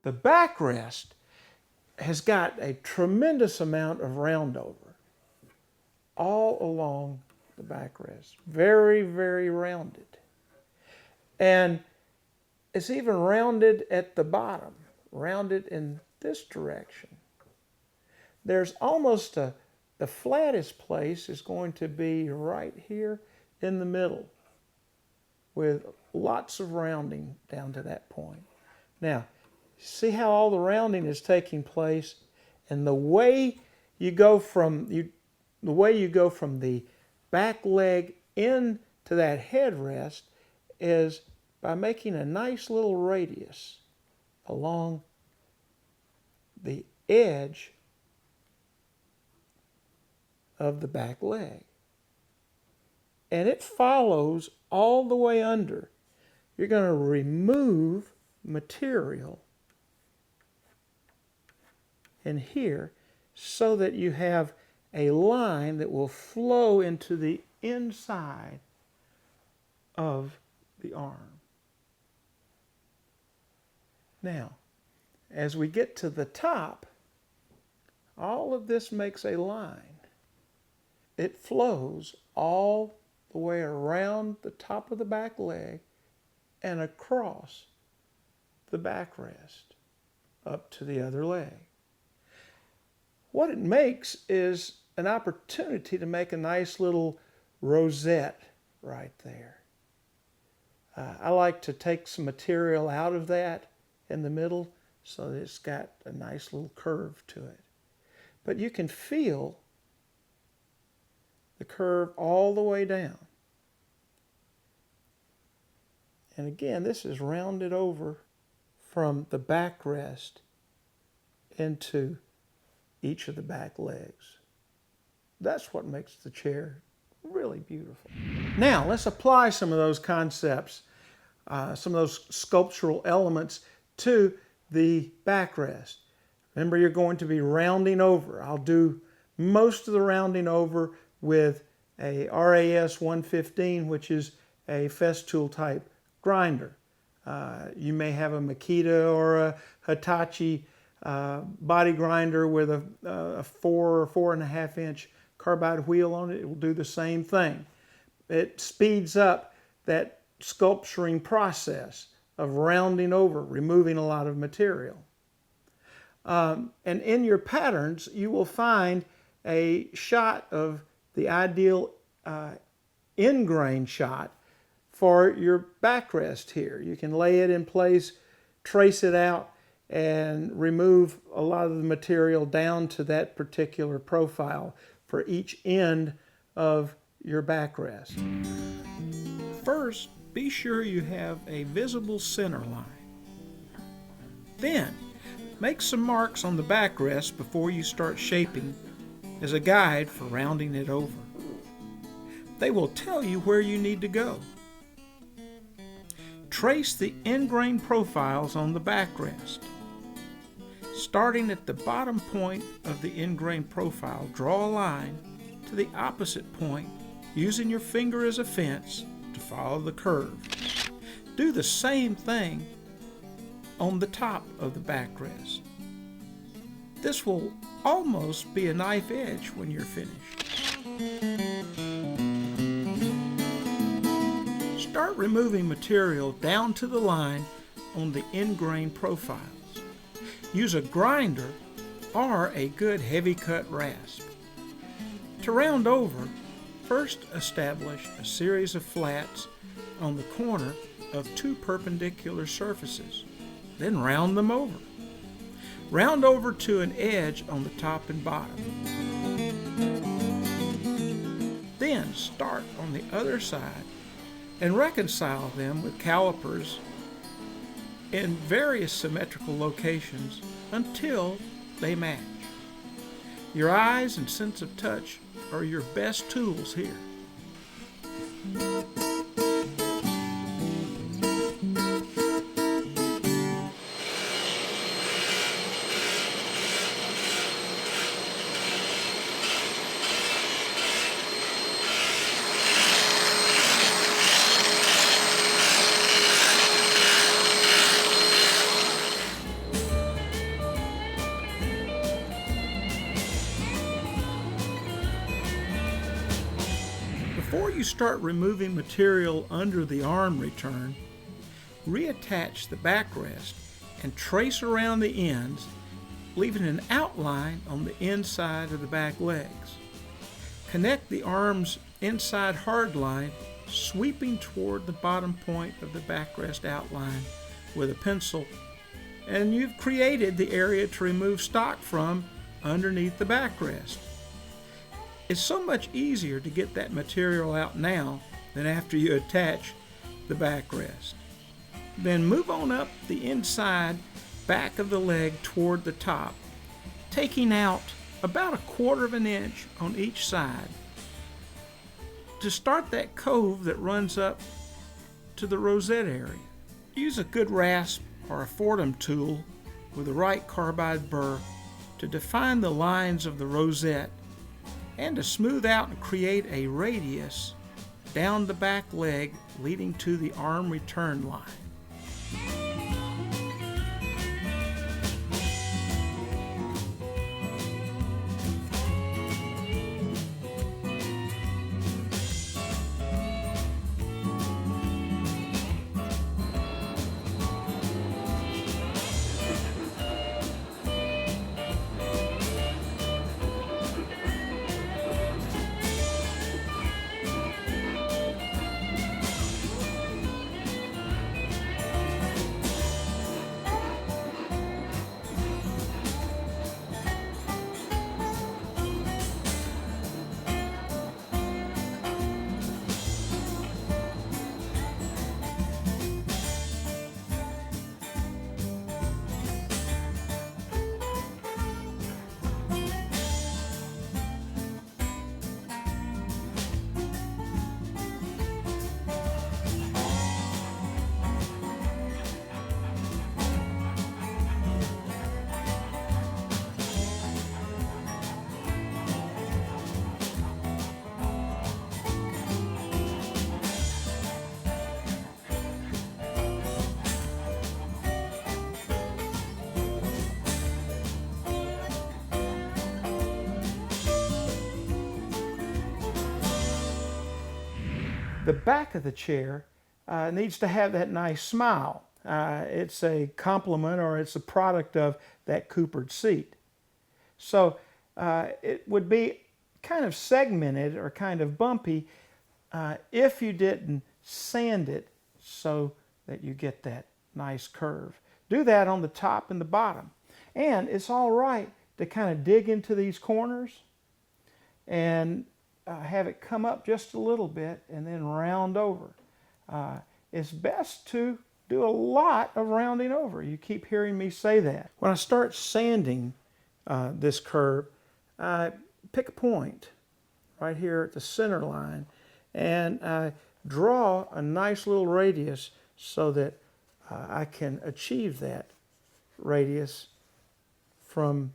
The backrest has got a tremendous amount of roundover all along the backrest. Very, very rounded. And it's even rounded at the bottom, rounded in this direction. There's almost the flattest place is going to be right here in the middle with lots of rounding down to that point. Now, see how all the rounding is taking place, and the way you go from the back leg into that headrest is by making a nice little radius along the edge of the back leg. And it follows all the way under. You're going to remove material in here so that you have a line that will flow into the inside of the arm. Now, as we get to the top, all of this makes a line. It flows all the way around the top of the back leg and across the backrest up to the other leg. What it makes is an opportunity to make a nice little rosette right there. I like to take some material out of that in the middle so that it's got a nice little curve to it. But you can feel the curve all the way down. And again, this is rounded over from the backrest into each of the back legs. That's what makes the chair really beautiful. Now, let's apply some of those concepts, some of those sculptural elements to the backrest. Remember, you're going to be rounding over. I'll do most of the rounding over with a RAS 115, which is a Festool type grinder. You may have a Makita or a Hitachi body grinder with a 4 or 4.5 inch carbide wheel on it. It will do the same thing. It speeds up that sculpturing process of rounding over, removing a lot of material. And in your patterns, you will find a shot of the ideal end grain shot for your backrest here. You can lay it in place, trace it out, and remove a lot of the material down to that particular profile for each end of your backrest. First, be sure you have a visible center line. Then, make some marks on the backrest before you start shaping as a guide for rounding it over. They will tell you where you need to go. Trace the end grain profiles on the backrest. Starting at the bottom point of the end grain profile, draw a line to the opposite point using your finger as a fence to follow the curve. Do the same thing on the top of the backrest. This will almost be a knife edge when you're finished. Start removing material down to the line on the end grain profiles. Use a grinder or a good heavy cut rasp. To round over, first establish a series of flats on the corner of two perpendicular surfaces. Then round them over. Round over to an edge on the top and bottom. Then start on the other side and reconcile them with calipers in various symmetrical locations until they match. Your eyes and sense of touch are your best tools here. Before you start removing material under the arm return, reattach the backrest and trace around the ends, leaving an outline on the inside of the back legs. Connect the arm's inside hard line, sweeping toward the bottom point of the backrest outline with a pencil, and you've created the area to remove stock from underneath the backrest. It's so much easier to get that material out now than after you attach the backrest. Then move on up the inside back of the leg toward the top, taking out about 1/4 of an inch on each side to start that cove that runs up to the rosette area. Use a good rasp or a Fordham tool with the right carbide burr to define the lines of the rosette and to smooth out and create a radius down the back leg leading to the arm return line. The back of the chair needs to have that nice smile. It's a complement, or it's a product of that Coopered seat. So it would be kind of segmented or kind of bumpy if you didn't sand it so that you get that nice curve. Do that on the top and the bottom. And it's all right to kind of dig into these corners and have it come up just a little bit and then round over. It's best to do a lot of rounding over. You keep hearing me say that. When I start sanding this curve, I pick a point right here at the center line and I draw a nice little radius so that I can achieve that radius from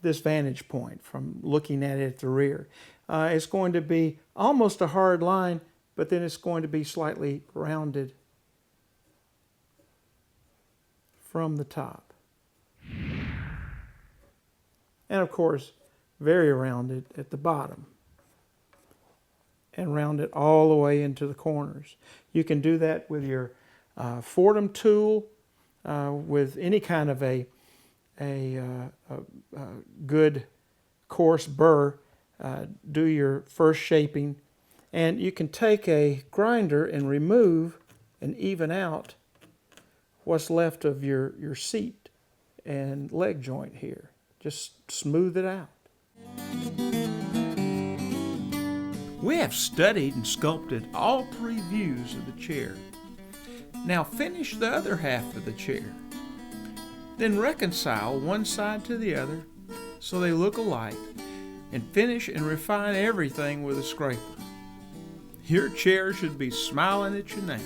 this vantage point, from looking at it at the rear. It's going to be almost a hard line, but then it's going to be slightly rounded from the top. And of course, very rounded at the bottom. And rounded all the way into the corners. You can do that with your Fordham tool, with any kind of a good coarse burr. Do your first shaping, and you can take a grinder and remove and even out what's left of your seat and leg joint here. Just smooth it out. We have studied and sculpted all 3 views of the chair. Now finish the other half of the chair. Then reconcile one side to the other so they look alike, and finish and refine everything with a scraper. Your chair should be smiling at you now.